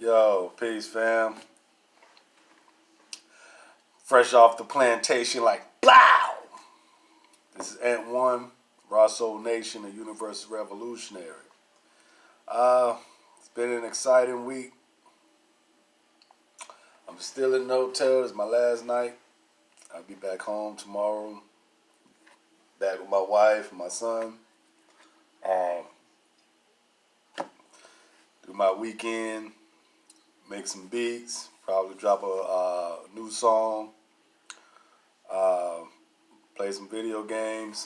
Yo, peace, fam. Fresh off the plantation, like blow. This is Ant One, S.O.U.L Nation, a Universal Revolutionary. It's been an exciting week. I'm still in the hotel. It's my last night. I'll be back home tomorrow. Back with my wife and my son. Do my weekend. Make some beats. Probably drop a new song. Play some video games.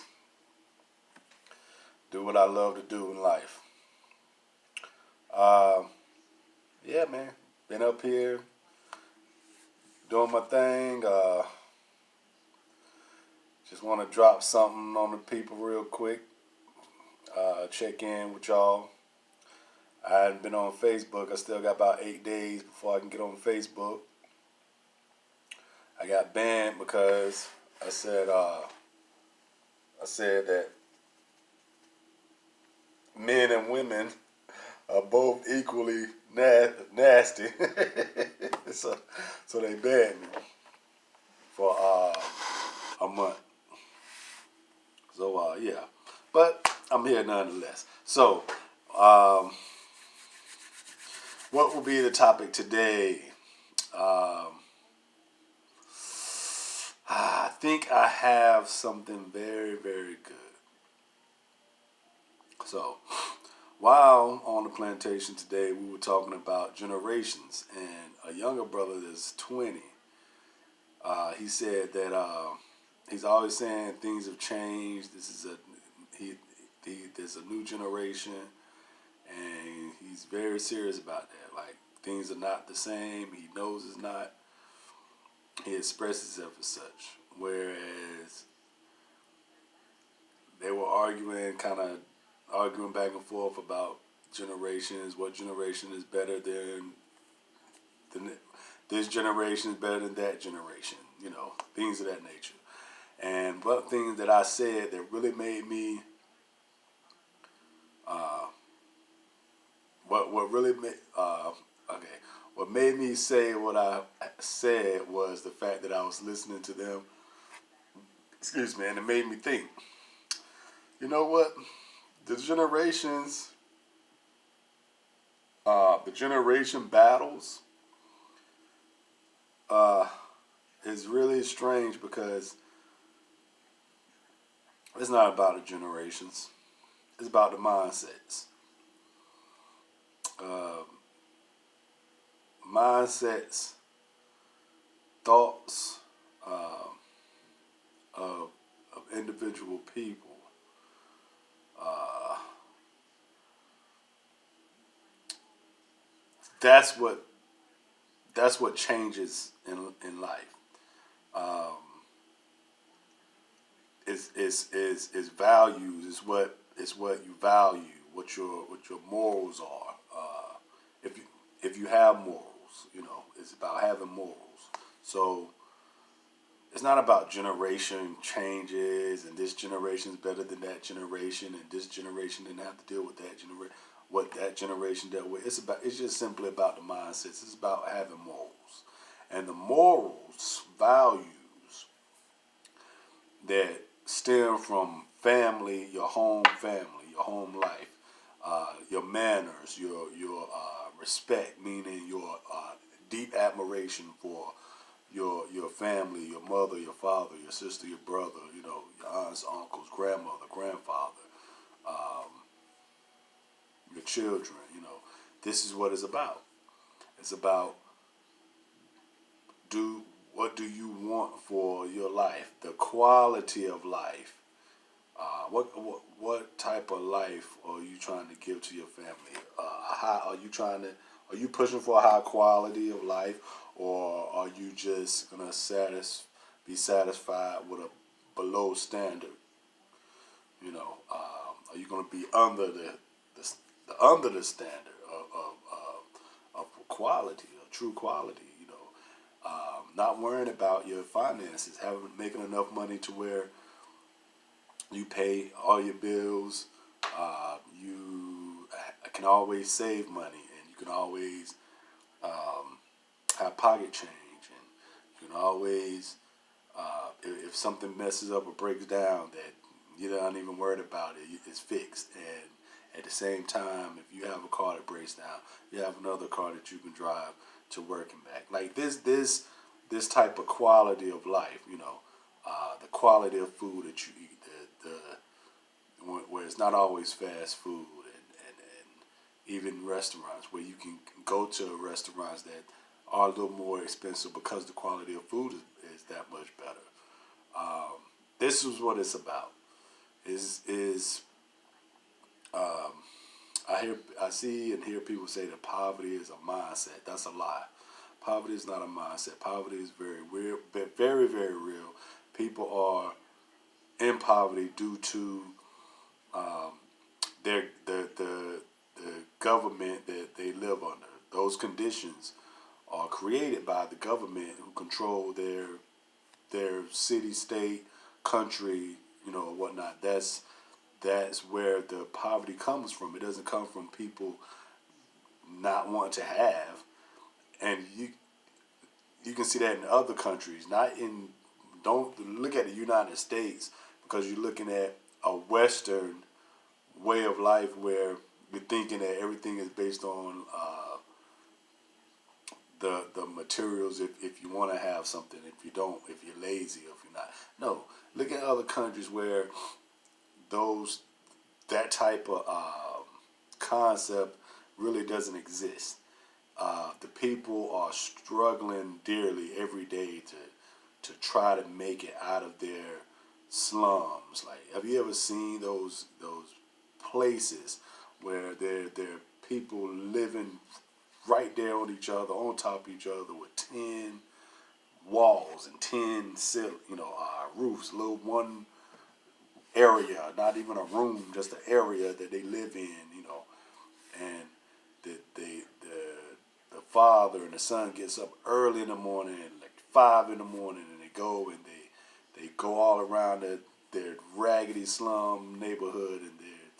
Do what I love to do in life. Yeah, man. Been up here doing my thing. Just want to drop something on the people real quick. Check in with y'all. I hadn't been on Facebook. I still got about 8 days before I can get on Facebook. I got banned because I said that men and women are both equally nasty. so they banned me for a month. So yeah, but I'm here nonetheless. So what will be the topic today? I think I have something very, very good. So, while on the plantation today, we were talking about generations, and a younger brother that's 20, he said that he's always saying things have changed. There's a new generation, and he's very serious about that. Like, things are not the same. He knows it's not. He expresses himself as such. Whereas they were arguing back and forth about generations. What generation is better than this generation is better than that generation. You know, things of that nature. And what things that I said that really made me what made me say what I said was the fact that I was listening to them. Excuse me, and it made me think. You know what? The generation battles is really strange because it's not about the generations. It's about the mindsets. Mindsets, thoughts of individual people. That's what changes in life. Is values is what you value, what your morals are. If you have morals, you know, it's about having morals. So it's not about generation changes and this generation is better than that generation and this generation didn't have to deal with what that generation dealt with. It's just simply about the mindsets. It's about having morals. And the morals, values that stem from family, your home life, your manners, your respect, meaning your deep admiration for your family, your mother, your father, your sister, your brother, you know, your aunts, uncles, grandmother, grandfather, your children, you know. This is what it's about. It's about what do you want for your life, the quality of life. What type of life are you trying to give to your family? Are you pushing for a high quality of life, or are you just gonna be satisfied with a below standard? You know, are you gonna be under the standard of quality, of true quality? You know, not worrying about your finances, making enough money to where you pay all your bills. You can always save money, and you can always have pocket change, and you can always if something messes up or breaks down, that you're not even worried about it. It's fixed. And at the same time, if you have a car that breaks down, you have another car that you can drive to work and back. Like this type of quality of life, the quality of food that you eat, where it's not always fast food, and even restaurants where you can go to restaurants that are a little more expensive because the quality of food is that much better. This is what it's about. Is I see and hear people say that poverty is a mindset. That's a lie. Poverty is not a mindset. Poverty is very real, very very real. People are in poverty due to the government that they live under. Those conditions are created by the government who control their city, state, country, whatnot. That's where the poverty comes from. It doesn't come from people not wanting to have, and you can see that in other countries. Not in Don't look at the United States, because you're looking at a Western way of life where you're thinking that everything is based on the materials. If you want to have something, if you don't, if you're lazy, or if you're not. No, look at other countries where that type of concept really doesn't exist. The people are struggling dearly every day to try to make it out of their slums. Like, have you ever seen those places where they're people living right there on each other, on top of each other, with 10 walls and 10 roofs, little one area, not even a room, just an area that they live in, and the father and the son gets up early in the morning, like 5 in the morning, and they go all around their raggedy slum neighborhood, and they're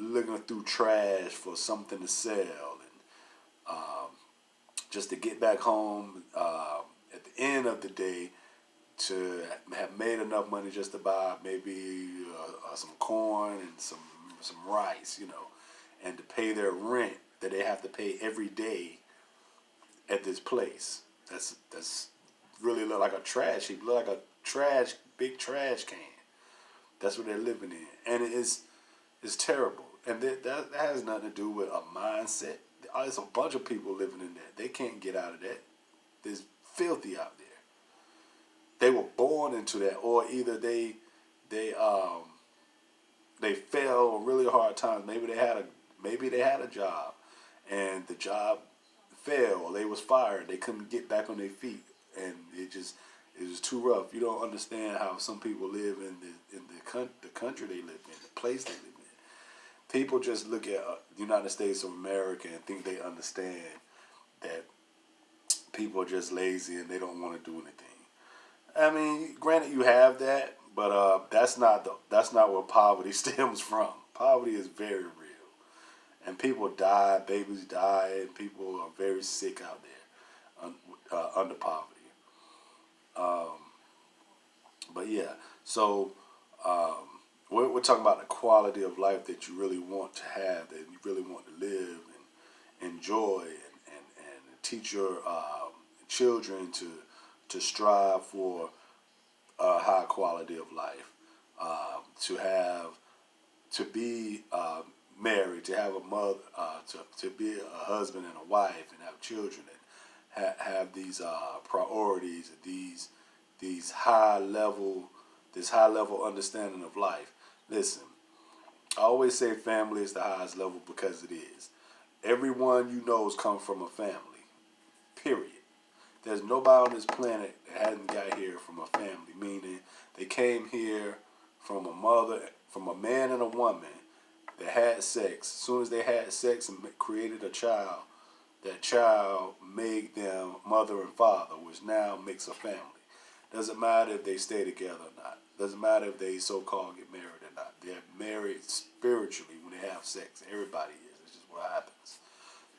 looking through trash for something to sell, and just to get back home at the end of the day to have made enough money just to buy maybe some corn and some rice, and to pay their rent that they have to pay every day at this place. That's really look like a trash heap, look like a big trash can. That's what they're living in, and it's terrible. And that has nothing to do with a mindset. There's a bunch of people living in that. They can't get out of that. There's filthy out there. They were born into that, or either they fell on really hard times. Maybe they had a job, and the job failed, or they was fired. They couldn't get back on their feet, and it was too rough. You don't understand how some people live in the country they live in, the place they live in. People just look at the United States of America and think they understand that people are just lazy and they don't want to do anything. I mean, granted, you have that, but that's not where poverty stems from. Poverty is very real, and people die, babies die, and people are very sick out there under poverty. But yeah, so we're talking about the quality of life that you really want to have, that you really want to live and enjoy, and teach your children to strive for a high quality of life, to be married, to have a mother, to be a husband and a wife, and have children, and have these priorities, these this high level understanding of life. Listen, I always say family is the highest level because it is. Everyone you know has come from a family. Period. There's nobody on this planet that hasn't got here from a family, meaning they came here from a man and a woman that had sex. As soon as they had sex and created a child, that child made them mother and father, which now makes a family. Doesn't matter if they stay together or not. Doesn't matter if they so-called get married or not. They're married spiritually when they have sex. Everybody is. It's just what happens.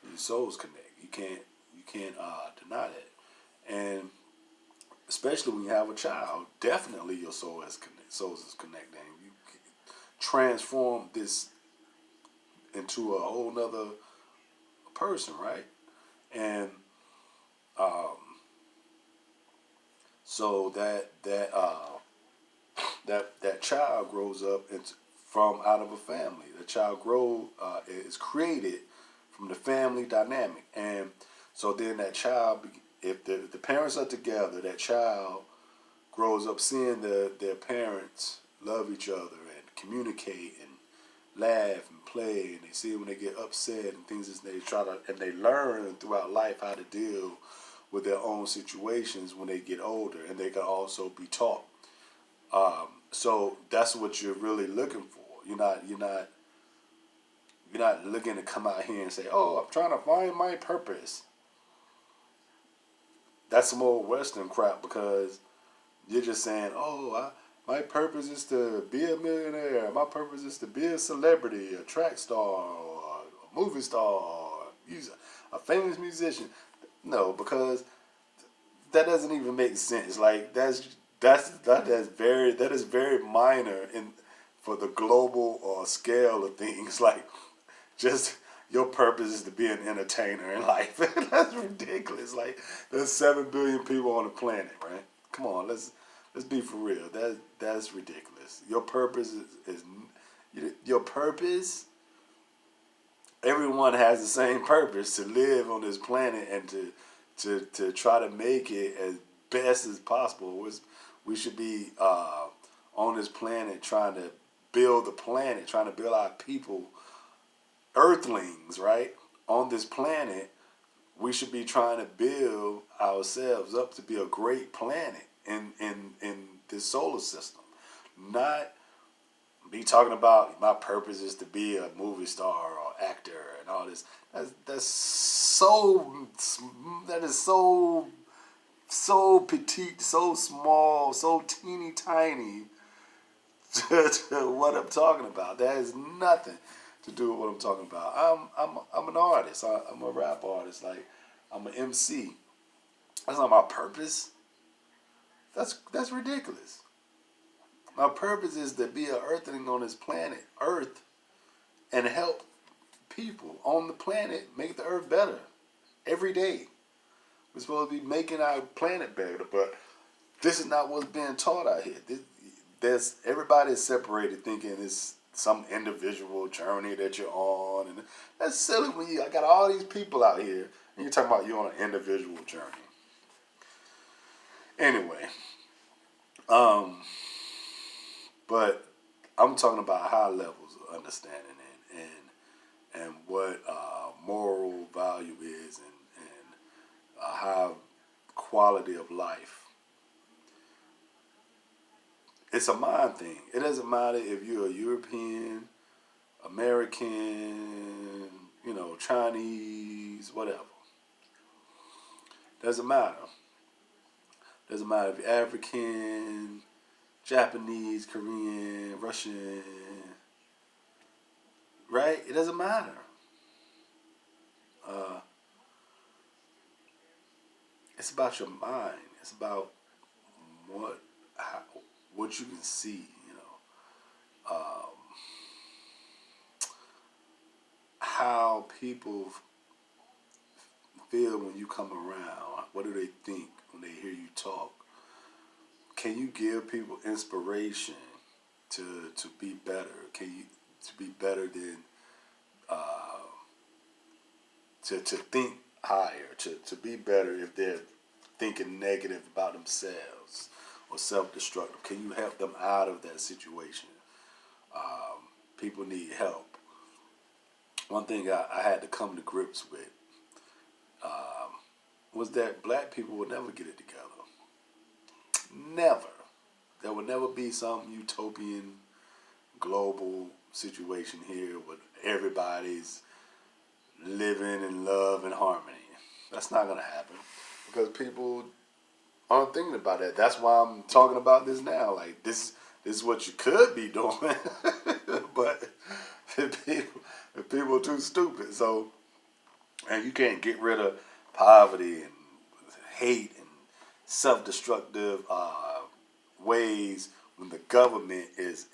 Your souls connect. You can't deny that. And especially when you have a child, definitely your souls is connected. And you transform this into a whole nother person, right? And um, so that child grows up from out of a family. The child is created from the family dynamic, and so then that child, if the parents are together, that child grows up seeing their parents love each other and communicate and laugh and play, and they see when they get upset and things, and they learn throughout life how to deal with their own situations when they get older, and they can also be taught. So that's what you're really looking for. You're not looking to come out here and say, "Oh, I'm trying to find my purpose." That's some old Western crap, because you're just saying, "Oh, my purpose is to be a millionaire. My purpose is to be a celebrity, a track star, or a movie star, or a famous musician." No, because that doesn't even make sense. Like that is very minor in for the global scale of things. Like, just your purpose is to be an entertainer in life. That's ridiculous. Like, there's 7 billion people on the planet, right? Come on, let's be for real. That's ridiculous. Your purpose is your purpose. Everyone has the same purpose, to live on this planet and to try to make it as best as possible. We should be on this planet trying to build the planet, trying to build our people, earthlings, right? On this planet, we should be trying to build ourselves up to be a great planet in this solar system. Not be talking about my purpose is to be a movie star or actor and all this. That is so petite, so small, so teeny tiny to what I'm talking about. That has nothing to do with what I'm talking about. I'm an artist. I'm a rap artist. Like, I'm an MC. That's not my purpose. That's ridiculous. My purpose is to be an earthling on this planet, Earth, and help people on the planet make the Earth better every day. We're supposed to be making our planet better, but this is not what's being taught out here. Everybody is separated, thinking it's some individual journey that you're on, and that's silly when I got all these people out here and you're talking about you're on an individual journey. Anyway, but I'm talking about high levels of understanding and what moral value is, and high quality of life. It's a mind thing. It doesn't matter if you're a European, American, Chinese, whatever. Doesn't matter. Doesn't matter if you're African, Japanese, Korean, Russian, right? It doesn't matter. It's about your mind. It's about what you can see. How people feel when you come around. What do they think when they hear you talk? Can you give people inspiration to be better? To be better than to think higher, to be better if they're thinking negative about themselves or self-destructive? Can you help them out of that situation? People need help. One thing I had to come to grips with was that black people will never get it together. Never. There will never be some utopian global situation here where everybody's living in love and harmony. That's not going to happen because people aren't thinking about that. That's why I'm talking about this now. Like, this is what you could be doing, but the people are too stupid. So, and you can't get rid of poverty and hate and self-destructive ways when the government is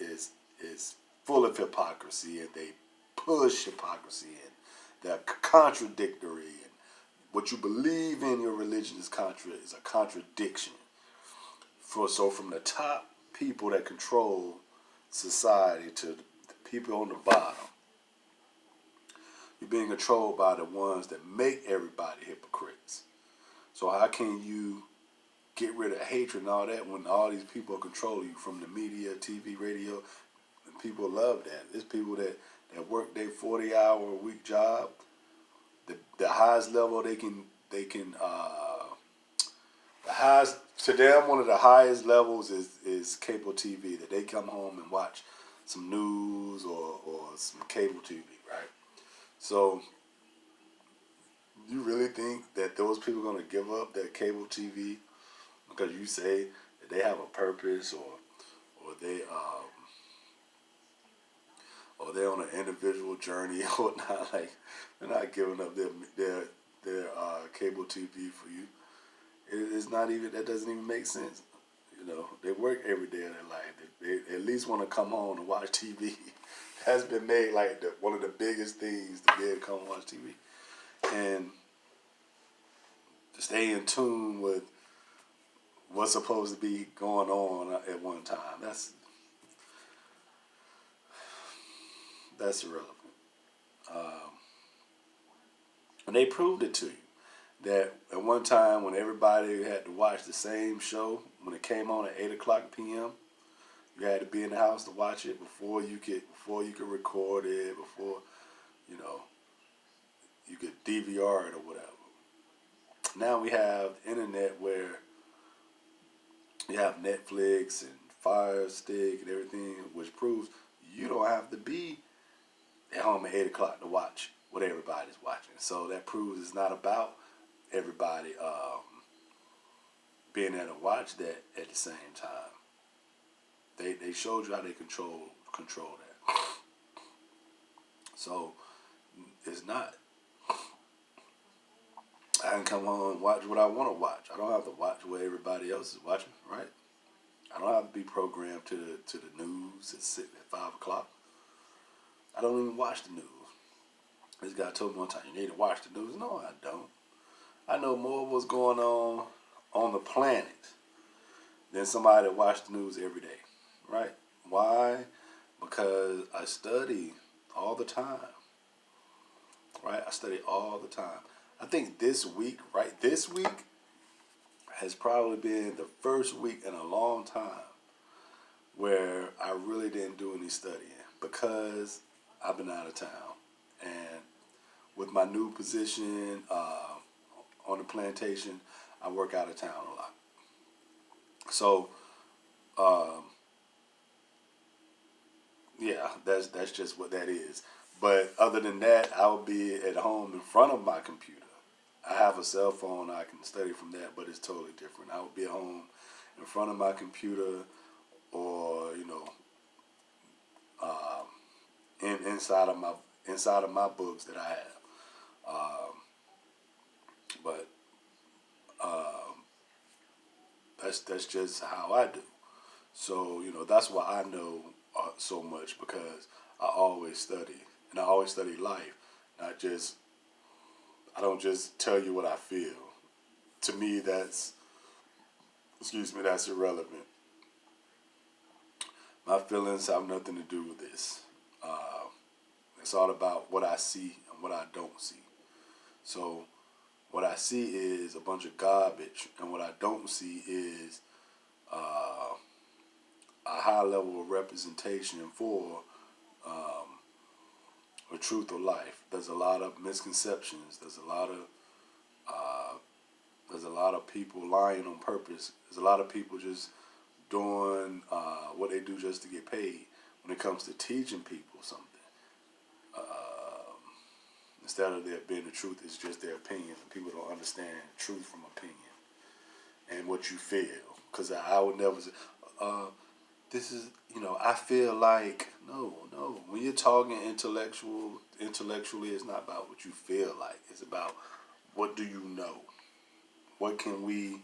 full of hypocrisy and they push hypocrisy and they're contradictory and what you believe in your religion is a contradiction. So from the top people that control society to the people on the bottom, you're being controlled by the ones that make everybody hypocrites. So how can you get rid of hatred and all that when all these people control you from the media, TV, radio? And people love that. There's people that work their 40-hour-a-week job. The highest level they can the highest to them, one of the highest levels is cable TV, that they come home and watch some news or some cable TV, right? So you really think that those people are going to give up their cable TV because you say that they have a purpose or they're on an individual journey or whatnot? Like, they're not giving up their cable TV for you. It's not even, that doesn't even make sense. You know, they work every day of their life. They at least want to come home and watch TV. Has been made like one of the biggest things to be able to come and watch TV and to stay in tune with what's supposed to be going on at one time. That's irrelevant. And they proved it to you that at one time when everybody had to watch the same show, when it came on at 8 o'clock p.m., you had to be in the house to watch it before you could record it, before you know you could DVR it or whatever. Now we have the internet where you have Netflix and Fire Stick and everything, which proves you don't have to be at home at 8 o'clock to watch what everybody's watching. So that proves it's not about everybody being able to watch that at the same time. They showed you how they control that. So it's not. I can come home and watch what I want to watch. I don't have to watch what everybody else is watching, right? I don't have to be programmed to the news at 5 o'clock. I don't even watch the news. This guy told me one time, you need to watch the news. No, I don't. I know more of what's going on the planet than somebody that watches the news every day, right? Why? Because I study all the time, right? I study all the time. I think this week has probably been the first week in a long time where I really didn't do any studying because I've been out of town. And with my new position on the plantation, I work out of town a lot. So, yeah, that's just what that is. But other than that, I'll be at home in front of my computer. I have a cell phone, I can study from that, but it's totally different. I would be at home in front of my computer or, inside of my books that I have. But that's just how I do. So that's why I know so much, because I always study, and I always study life. I don't just tell you what I feel. To me, that's irrelevant. My feelings have nothing to do with this. It's all about what I see and what I don't see. So what I see is a bunch of garbage, and what I don't see is a high level of representation for the truth of life. There's a lot of misconceptions. There's a lot of people lying on purpose. There's a lot of people just doing what they do just to get paid. When it comes to teaching people something, instead of there being the truth, it's just their opinion. People don't understand truth from opinion and what you feel. Because I would never say, this is, I feel like, no. When you're talking intellectually, it's not about what you feel like. It's about what do you know? What can we,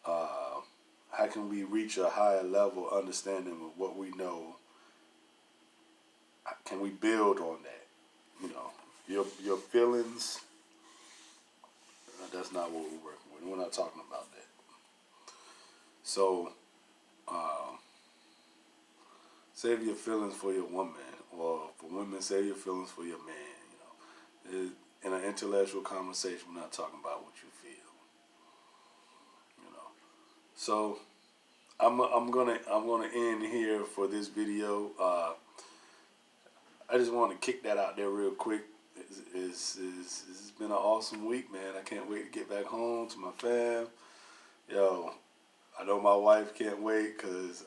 how can we reach a higher level understanding of what we know? Can we build on that? You know, your feelings, that's not what we're working with. We're not talking about that. So, save your feelings for your woman, or for women, save your feelings for your man. You know, in an intellectual conversation, we're not talking about what you feel. You know, so I'm gonna end here for this video. I just want to kick that out there real quick. It's been an awesome week, man. I can't wait to get back home to my fam. Yo, I know my wife can't wait because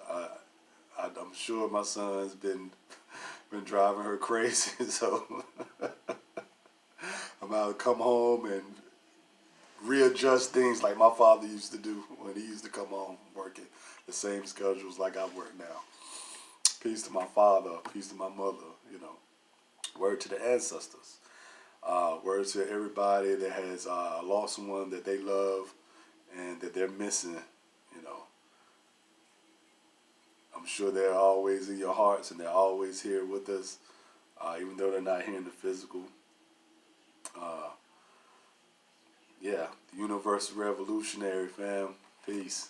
I'm sure my son's been driving her crazy. So I'm about to come home and readjust things like my father used to do when he used to come home working the same schedules like I work now. Peace to my father, peace to my mother, you know. Word to the ancestors. Word to everybody that has lost someone that they love and that they're missing, you know. I'm sure they're always in your hearts and they're always here with us, even though they're not here in the physical. Yeah, the universe is revolutionary, fam. Peace.